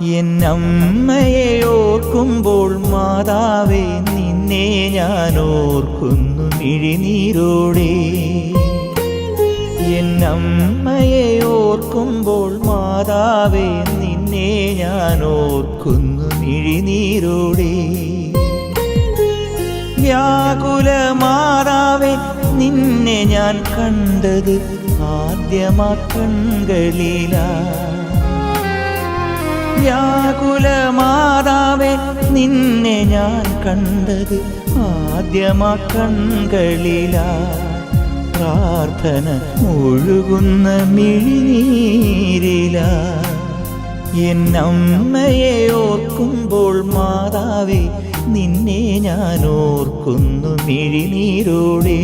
എന്നമ്മയെ ഓർക്കുമ്പോൾ മാതാവേ നിന്നെ ഞാൻ ഓർക്കുന്നു മിഴിനീരോടെ. എന്നമ്മയെ ഓർക്കുമ്പോൾ മാതാവേ നിന്നെ ഞാൻ ഓർക്കുന്നു മിഴിനീരോടെ. വ്യാകുല മാതാവേ നിന്നെ ഞാൻ കണ്ടത് ആദ്യമാ കൺകളിലാ. വ്യാകുല മാതാവേ നിന്നെ ഞാൻ കണ്ടത് ആദ്യമാ കൺകളിലാ. പ്രാർത്ഥന ഒഴുകുന്ന മിഴിനീരിലാ. എന്നമ്മയെ ഓർക്കുമ്പോൾ മാതാവേ നിന്നെ ഞാൻ ഓർക്കുന്നു മിഴിനീരോടെ.